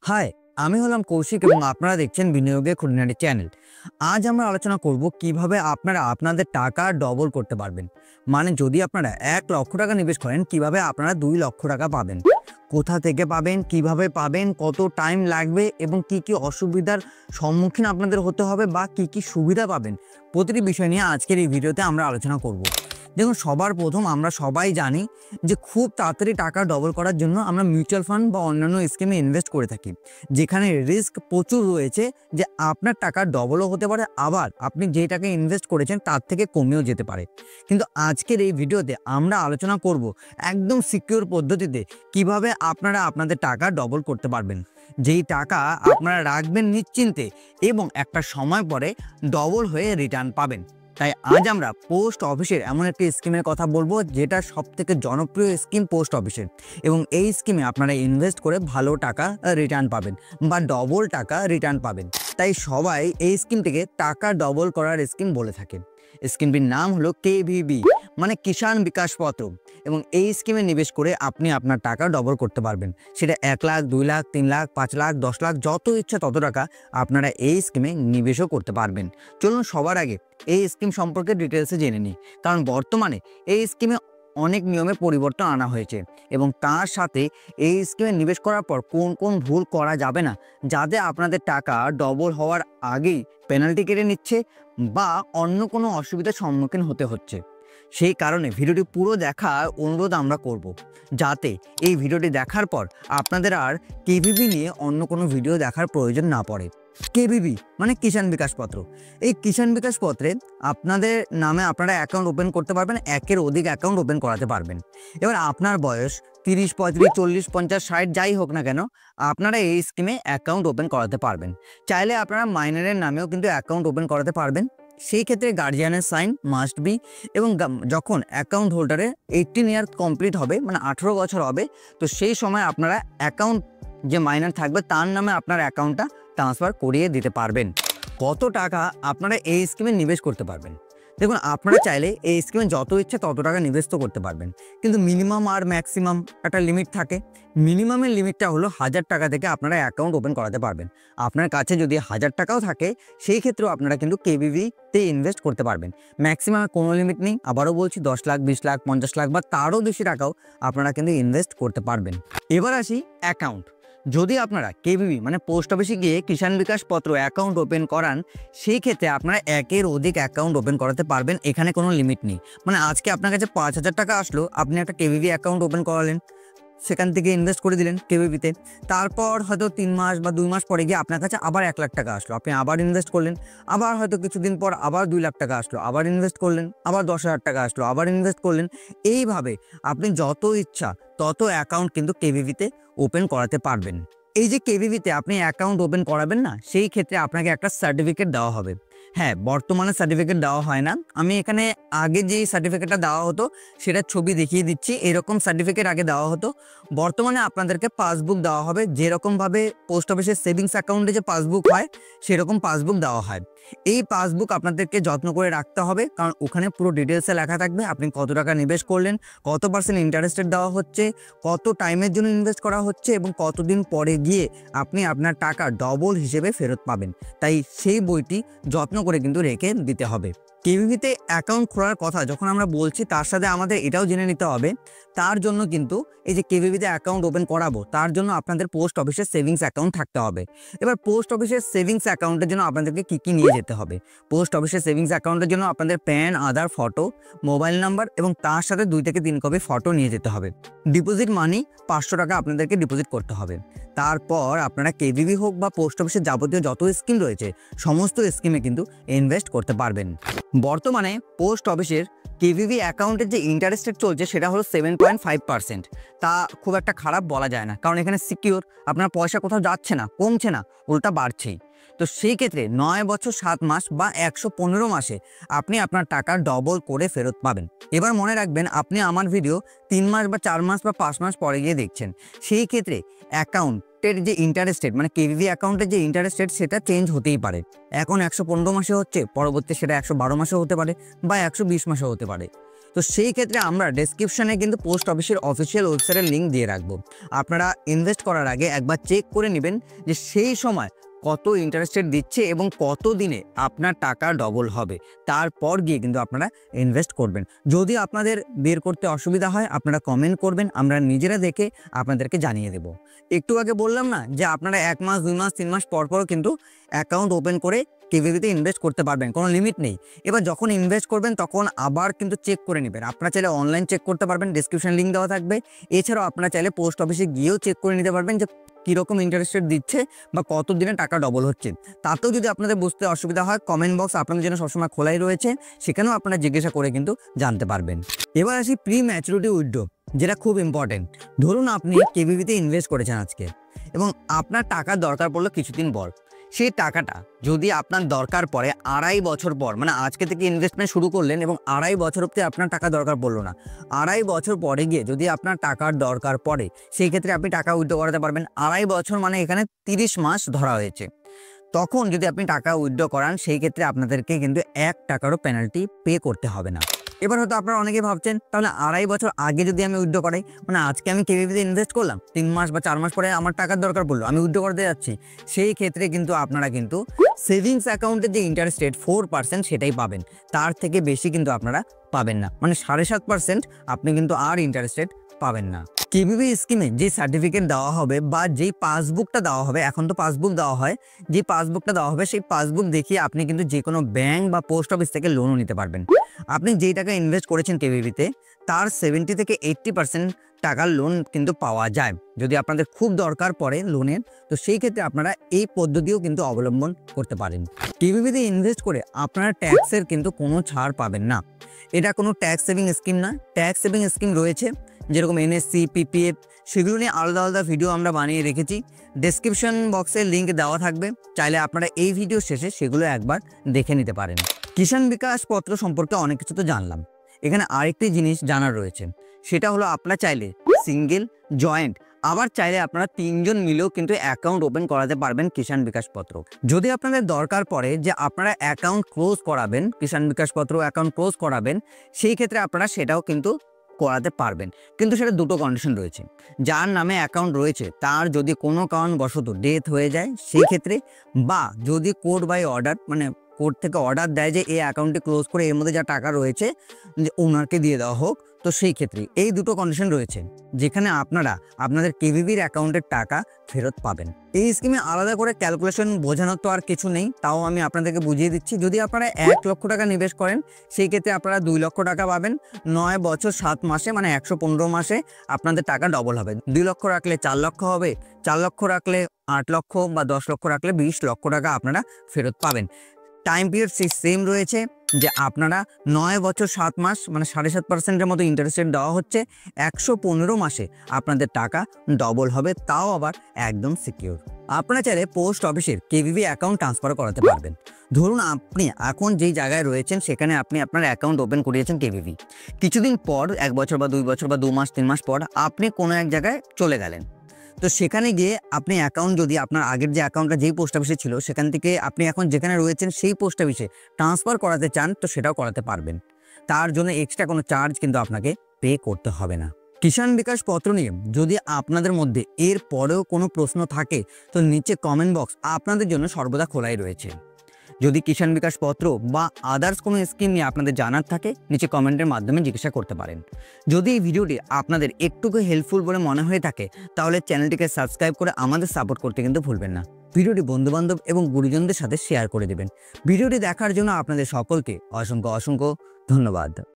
High, আমি হলাম কৌশিক এবং আপনারা দেখছেন বিনিয়োগের খুঁটিনাটি চ্যানেল। আজ আমরা আলোচনা করব কিভাবে আপনারা আপনাদের টাকা ডবল করতে পারবেন। মানে যদি আপনারা 1 লক্ষ টাকা নিবেশ করেন, কিভাবে আপনারা 2 লক্ষ টাকা পাবেন, কোথা থেকে পাবেন, কিভাবে পাবেন, কত টাইম লাগবে এবং কি কি অসুবিধার সম্মুখীন আপনাদের হতে হবে বা কি কি সুবিধা পাবেন, প্রতিটি বিষয় নিয়ে আজকের এই ভিডিওতে আমরা আলোচনা করব। দেখুন, সবার প্রথম আমরা সবাই জানি যে খুব তাড়াতাড়ি টাকা ডবল করার জন্য আমরা মিউচুয়াল ফান্ড বা অন্যান্য স্কিমে ইনভেস্ট করে থাকি, যেখানে রিস্ক প্রচুর রয়েছে যে আপনার টাকা ডবলও হতে পারে, আবার আপনি যে টাকা ইনভেস্ট করেছেন তার থেকে কমেও যেতে পারে। কিন্তু আজকের এই ভিডিওতে আমরা আলোচনা করব একদম সিকিউর পদ্ধতিতে কিভাবে আপনারা আপনাদের টাকা ডবল করতে পারবেন, যেই টাকা আপনারা রাখবেন নিশ্চিন্তে এবং একটা সময় পরে ডবল হয়ে রিটার্ন পাবেন। তাই আজ আমরা পোস্ট অফিসের এমন একটি স্কিমের কথা বলবো, যেটা সবথেকে জনপ্রিয় স্কিম পোস্ট অফিসের, এবং এই স্কিমে আপনারা ইনভেস্ট করে ভালো টাকা রিটার্ন পাবেন বা ডবল টাকা রিটার্ন পাবেন। তাই সবাই এই স্কিমটিকে টাকা ডবল করার স্কিম বলে থাকে। স্কিমটির নাম হলো কেভিবি, মানে কিষাণ বিকাশ পত্র, এবং এই স্কিমে নিবেশ করে আপনি আপনার টাকা ডবল করতে পারবেন। সেটা 1 লাখ, 2 লাখ, 3 লাখ, 5 লাখ, 10 লাখ, যত ইচ্ছা তত টাকা আপনারা এই স্কিমে নিবেশও করতে পারবেন। চলুন সবার আগে এই স্কিম সম্পর্কে ডিটেলসে জেনে নিই, কারণ বর্তমানে এই স্কিমে অনেক নিয়মে পরিবর্তন আনা হয়েছে এবং তার সাথে এই স্কিমে নিবেশ করার পর কোন কোন ভুল করা যাবে না, যাতে আপনাদের টাকা ডবল হওয়ার আগেই পেনাল্টি কেটে নিচ্ছে বা অন্য কোনো অসুবিধার সম্মুখীন হতে হচ্ছে। সেই কারণে ভিডিওটি পুরো দেখার অনুরোধ আমরা করব, যাতে এই ভিডিওটি দেখার পর আপনাদের আর কেভিবি নিয়ে অন্য কোনো ভিডিও দেখার প্রয়োজন না পড়ে। কেভিবি মানে কিষাণ বিকাশ পত্র। এই কিষাণ বিকাশ পত্রে আপনাদের নামে আপনারা অ্যাকাউন্ট ওপেন করতে পারবেন, একের অধিক অ্যাকাউন্ট ওপেন করাতে পারবেন। এবার আপনার বয়স 30, 35, 40, 50, 60 যাই হোক না কেন, আপনারা এই স্কিমে অ্যাকাউন্ট ওপেন করাতে পারবেন। চাইলে আপনারা মাইনরের নামেও কিন্তু অ্যাকাউন্ট ওপেন করাতে পারবেন। সেই ক্ষেত্রে গার্জিয়ানের সাইন মাস্ট বি, এবং যখন অ্যাকাউন্ট হোল্ডারের 18 ইয়ার কমপ্লিট হবে, মানে 18 বছর হবে, তো সেই সময় আপনারা অ্যাকাউন্ট যে মাইনর থাকবে তার নামে আপনার অ্যাকাউন্টটা ট্রান্সফার করিয়ে দিতে পারবেন। কত টাকা আপনারা এই স্কিমে নিবেশ করতে পারবেন? দেখুন, আপনারা চাইলে এই স্কিমে যত ইচ্ছা তত টাকা নিবেশ তো করতে পারবেন, কিন্তু মিনিমাম আর ম্যাক্সিমাম একটা লিমিট থাকে। মিনিমামের লিমিটটা হলো 1000 টাকা থেকে আপনারা অ্যাকাউন্ট ওপেন করাতে পারবেন। আপনার কাছে যদি 1000 টাকাও থাকে, সেই ক্ষেত্রেও আপনারা কিন্তু কেভিবিতে ইনভেস্ট করতে পারবেন। ম্যাক্সিমামে কোনো লিমিট নেই। আবারও বলছি, 10 লাখ, 20 লাখ, 50 লাখ বা তারও বেশি টাকাও আপনারা কিন্তু ইনভেস্ট করতে পারবেন। এবার আসি অ্যাকাউন্ট। যদি আপনারা কেভিবি মানে পোস্ট অফিসে গিয়ে কিষাণ বিকাশ পত্র অ্যাকাউন্ট ওপেন করান, সেই ক্ষেত্রে আপনারা একের অধিক অ্যাকাউন্ট ওপেন করাতে পারবেন। এখানে কোনো লিমিট নেই। মানে আজকে আপনার কাছে 5000 টাকা আসলো, আপনি একটা কেভিবি অ্যাকাউন্ট ওপেন করালেন, সেখান থেকে ইনভেস্ট করে দিলেন কেভিবিতে। তারপর হয়তো 3 মাস বা 2 মাস পরে গিয়ে আপনার কাছে আবার 1 লাখ টাকা আসলো, আপনি আবার ইনভেস্ট করলেন। আবার হয়তো কিছুদিন পর আবার 2 লাখ টাকা আসলো, আবার ইনভেস্ট করলেন। আবার 10,000 টাকা আসলো, আবার ইনভেস্ট করলেন। এইভাবে আপনি যত ইচ্ছা তত অ্যাকাউন্ট কিন্তু কেভিবিতে ওপেন করাতে পারবেন। এই যে কেভিবিতে আপনি অ্যাকাউন্ট ওপেন করাবেন না, সেই ক্ষেত্রে আপনাকে একটা সার্টিফিকেট দেওয়া হবে। হ্যাঁ, বর্তমানে সার্টিফিকেট দেওয়া হয় না। আমি এখানে আগে যেই সার্টিফিকেটটা দেওয়া হতো সেটার ছবি দেখিয়ে দিচ্ছি। এরকম সার্টিফিকেট আগে দেওয়া হতো। বর্তমানে আপনাদেরকে পাসবুক দেওয়া হবে, যেরকমভাবে পোস্ট অফিসের সেভিংস অ্যাকাউন্টে যে পাসবুক হয় সেরকম পাসবুক দেওয়া হয়। এই পাসবুক আপনাদেরকে যত্ন করে রাখতে হবে, কারণ ওখানে পুরো ডিটেলসে লেখা থাকবে আপনি কত টাকা নিবেশ করলেন, কত % ইন্টারেস্টেড দেওয়া হচ্ছে, কত টাইমের জন্য ইনভেস্ট করা হচ্ছে এবং কতদিন পরে গিয়ে আপনি আপনার টাকা ডবল হিসেবে ফেরত পাবেন। তাই সেই বইটি যত্ন করে কিন্তু রেখে দিতে হবে। কেভিবিতে অ্যাকাউন্ট খোলার কথা যখন আমরা বলছি, তার সাথে আমাদের এটাও জেনে নিতে হবে, তার জন্য কিন্তু এই যে কেভিবিতে অ্যাকাউন্ট ওপেন করাবো, তার জন্য আপনাদের পোস্ট অফিসের সেভিংস অ্যাকাউন্ট থাকতে হবে। এবার পোস্ট অফিসের সেভিংস অ্যাকাউন্টের জন্য আপনাদেরকে কী কী নিয়ে যেতে হবে? পোস্ট অফিসের সেভিংস অ্যাকাউন্টের জন্য আপনাদের প্যান, আধার, ফটো, মোবাইল নাম্বার এবং তার সাথে 2 থেকে 3 কপি ফটো নিয়ে যেতে হবে। ডিপোজিট মানি 500 টাকা আপনাদেরকে ডিপোজিট করতে হবে। তারপর আপনারা কেভিবি হোক বা পোস্ট অফিসের যাবতীয় যত স্কিম রয়েছে সমস্ত স্কিমে কিন্তু ইনভেস্ট করতে পারবেন। বর্তমানে পোস্ট অফিসের কেভিবি অ্যাকাউন্টের যে ইন্টারেস্ট রেট চলছে সেটা হলো 7.5%। তা খুব একটা খারাপ বলা যায় না, কারণ এখানে সিকিউর, আপনার পয়সা কোথাও যাচ্ছে না, কমছে না, উল্টা বাড়ছেই। তো সেই ক্ষেত্রে 9 বছর 7 মাস বা 115 মাসে আপনি আপনার টাকা ডবল করে ফেরত পাবেন। এবার মনে রাখবেন, আপনি আমার ভিডিও 3 মাস বা 4 মাস বা 5 মাস পরে গিয়ে দেখছেন। সেই ক্ষেত্রে অ্যাকাউন্টের যে ইন্টারেস্ট রেট, মানে কেভিবি অ্যাকাউন্টের যে ইন্টারেস্ট রেট, সেটা চেঞ্জ হতেই পারে। এখন 115 মাসে হচ্ছে, পরবর্তী সেটা 112 মাসেও হতে পারে বা 120 মাসেও হতে পারে। তো তো সেই ক্ষেত্রে আমরা ডেসক্রিপশনে কিন্তু পোস্ট অফিসের অফিসিয়াল ওয়েবসাইটের লিঙ্ক দিয়ে রাখবো। আপনারা ইনভেস্ট করার আগে একবার চেক করে নেবেন যে সেই সময় কত ইন্টারেস্ট রেট দিচ্ছে এবং কত দিনে আপনার টাকা ডবল হবে, তারপর গিয়ে কিন্তু আপনারা ইনভেস্ট করবেন। যদি আপনাদের বের করতে অসুবিধা হয় আপনারা কমেন্ট করবেন, আমরা নিজেরা দেখে আপনাদেরকে জানিয়ে দেব। একটু আগে বললাম না যে আপনারা 1 মাস 2 মাস 3 মাস পরও কিন্তু অ্যাকাউন্ট ওপেন করে কেভিবিতে ইনভেস্ট করতে পারবেন, কোনো লিমিট নেই। এবার যখন ইনভেস্ট করবেন তখন আবার কিন্তু চেক করে নেবেন। আপনারা চাইলে অনলাইন চেক করতে পারবেন, ডেসক্রিপশন লিঙ্ক দেওয়া থাকবে। এছাড়াও আপনারা চাইলে পোস্ট অফিসে গিয়েও চেক করে নিতে পারবেন যে কীরকম ইন্টারেস্ট রেট দিচ্ছে বা কত দিনে টাকা ডবল হচ্ছে। তাতেও যদি আপনাদের বুঝতে অসুবিধা হয় কমেন্ট বক্স আপনাদের জন্য সবসময় খোলাই রয়েছে, সেখানেও আপনারা জিজ্ঞাসা করে কিন্তু জানতে পারবেন। এবার আসি প্রি ম্যাচুরিটি উইথড্র, যেটা খুব ইম্পর্টেন্ট। ধরুন আপনি কেভিবিতে ইনভেস্ট করেছেন আজকে এবং আপনার টাকার দরকার পড়লো কিছুদিন পর। সেই টাকাটা যদি আপনার দরকার পড়ে 2.5 বছর পর, মানে আজকে থেকে ইনভেস্টমেন্ট শুরু করলেন এবং 2.5 বছর অবধি আপনার টাকা দরকার পড়লো না, 2.5 বছর পরে গিয়ে যদি আপনার টাকার দরকার পড়ে সেই ক্ষেত্রে আপনি টাকা উইথড্র করাতে পারবেন। 2.5 বছর মানে এখানে 30 মাস ধরা হয়েছে। তখন যদি আপনি টাকা উইথড্র করান সেই ক্ষেত্রে আপনাদেরকে কিন্তু 1 টাকারও পেনাল্টি পে করতে হবে না। এবার হয়তো আপনারা অনেকে ভাবছেন তাহলে 2.5 বছর আগে যদি আমি উইথড্র করাই, মানে আজকে আমি কেভিবিতে ইনভেস্ট করলাম, 3 মাস বা 4 মাস পরে আমার টাকার দরকার পড়লো, আমি উইথড্র করতে যাচ্ছি, সেই ক্ষেত্রে কিন্তু আপনারা কিন্তু সেভিংস অ্যাকাউন্টের যে ইন্টারেস্ট রেট 4% সেটাই পাবেন, তার থেকে বেশি কিন্তু আপনারা পাবেন না। মানে 7.5% আপনি কিন্তু আর ইন্টারেস্ট রেট পাবেন না। কেভিবি স্কিমে যে সার্টিফিকেট দেওয়া হবে বা যেই পাসবুকটা দেওয়া হবে, এখন তো পাসবুক দেওয়া হয়, যে পাসবুকটা দেওয়া হবে সেই পাসবুক দেখিয়ে আপনি কিন্তু যে কোনো ব্যাংক বা পোস্ট অফিস থেকে লোনও নিতে পারবেন। আপনি যেই টাকা ইনভেস্ট করেছেন কেভিবিতে তার 70 থেকে 80% টাকার লোন কিন্তু পাওয়া যায়। যদি আপনাদের খুব দরকার পড়ে লোনের, তো সেই ক্ষেত্রে আপনারা এই পদ্ধতিও কিন্তু অবলম্বন করতে পারেন। কেভিবিতে ইনভেস্ট করে আপনারা ট্যাক্সের কিন্তু কোনো ছাড় পাবেন না। এটা কোনো ট্যাক্স সেভিং স্কিম না। ট্যাক্স সেভিং স্কিম রয়েছে যেরকম এনএসসি, পিপিএফ, সেগুলো নিয়ে আলাদা আলাদা ভিডিও আমরা বানিয়ে রেখেছি, ডেসক্রিপশন বক্সে লিঙ্ক দেওয়া থাকবে, চাইলে আপনারা এই ভিডিও শেষে সেগুলো একবার দেখে নিতে পারেন। কিষাণ বিকাশ পত্র সম্পর্কে অনেক কিছু তো জানলাম, এখানে আরেকটি জিনিস জানার রয়েছে, সেটা হলো আপনারা চাইলে সিঙ্গেল, জয়েন্ট, আবার চাইলে আপনারা 3 জন মিলেও কিন্তু অ্যাকাউন্ট ওপেন করাতে পারবেন কিষাণ বিকাশ পত্র। যদি আপনাদের দরকার পড়ে যে আপনারা অ্যাকাউন্ট ক্লোজ করাবেন, কিষাণ বিকাশ পত্র অ্যাকাউন্ট ক্লোজ করাবেন, সেই ক্ষেত্রে আপনারা সেটাও কিন্তু করাতে পারবেন, কিন্তু সেটা দুটো কন্ডিশন রয়েছে। যার নামে অ্যাকাউন্ট রয়েছে তার যদি কোনো কারণবশত ডেথ হয়ে যায় সেই ক্ষেত্রে, বা যদি কোর্ট বাই অর্ডার, মানে কোর্ট থেকে অর্ডার দেয় যে এই অ্যাকাউন্টটি ক্লোজ করে এর মধ্যে যা টাকা রয়েছে যে ওনারকে দিয়ে দেওয়া হোক, তো সেই ক্ষেত্রে এই দুটো কন্ডিশন রয়েছে যেখানে আপনারা আপনাদের কেভিবির অ্যাকাউন্টের টাকা ফেরত পাবেন। এই স্কিমে আলাদা করে ক্যালকুলেশন বোঝানোর তো আর কিছু নেই, তাও আমি আপনাদেরকে বুঝিয়ে দিচ্ছি। যদি আপনারা 1 লক্ষ টাকা নিবেশ করেন সেই ক্ষেত্রে আপনারা 2 লক্ষ টাকা পাবেন। 9 বছর 7 মাসে মানে 115 মাসে আপনাদের টাকা ডবল হবে। 2 লক্ষ রাখলে 4 লক্ষ হবে, 4 লক্ষ রাখলে 8 লক্ষ, বা 10 লক্ষ রাখলে 20 লক্ষ টাকা আপনারা ফেরত পাবেন। টাইম পিরিয়ড সেম রয়েছে, যে আপনারা 9 বছর 7 মাস মানে 7.5%-এর মতো ইন্টারেস্ট রেট দেওয়া হচ্ছে, 115 মাসে আপনাদের টাকা ডবল হবে, তাও আবার একদম সিকিউর। আপনারা চাইলে পোস্ট অফিসের কেভিবি অ্যাকাউন্ট ট্রান্সফার করাতে পারবেন। ধরুন আপনি এখন যেই জায়গায় রয়েছেন সেখানে আপনি আপনার অ্যাকাউন্ট ওপেন করিয়েছেন কেভিবি, কিছুদিন পর 1 বছর বা 2 বছর বা 2 মাস 3 মাস পর আপনি কোনো এক জায়গায় চলে গেলেন, তো সেখানে গিয়ে আপনি অ্যাকাউন্ট যদি আপনার আগের যে অ্যাকাউন্টটা যেই পোস্ট অফিসে ছিল সেখান থেকে আপনি এখন যেখানে রয়েছেন সেই পোস্ট অফিসে ট্রান্সফার করাতে চান, তো সেটাও করাতে পারবেন। তার জন্য এক্সট্রা কোনো চার্জ কিন্তু আপনাকে পে করতে হবে না। কিষাণ বিকাশ পত্র নিয়ে যদি আপনাদের মধ্যে এর পরেও কোনো প্রশ্ন থাকে তো নিচে কমেন্ট বক্স আপনাদের জন্য সর্বদা খোলাই রয়েছে। যদি কিষাণ বিকাশ পত্র বা আদার্স কোনো স্কিম নিয়ে আপনাদের জানার থাকে নিচে কমেন্টের মাধ্যমে জিজ্ঞাসা করতে পারেন। যদি এই ভিডিওটি আপনাদের একটুকু হেল্পফুল বলে মনে হয়ে থাকে তাহলে চ্যানেলটিকে সাবস্ক্রাইব করে আমাদের সাপোর্ট করতে কিন্তু ভুলবেন না। ভিডিওটি বন্ধুবান্ধব এবং গুরুজনদের সাথে শেয়ার করে দেবেন। ভিডিওটি দেখার জন্য আপনাদের সকলকে অসংখ্য অসংখ্য ধন্যবাদ।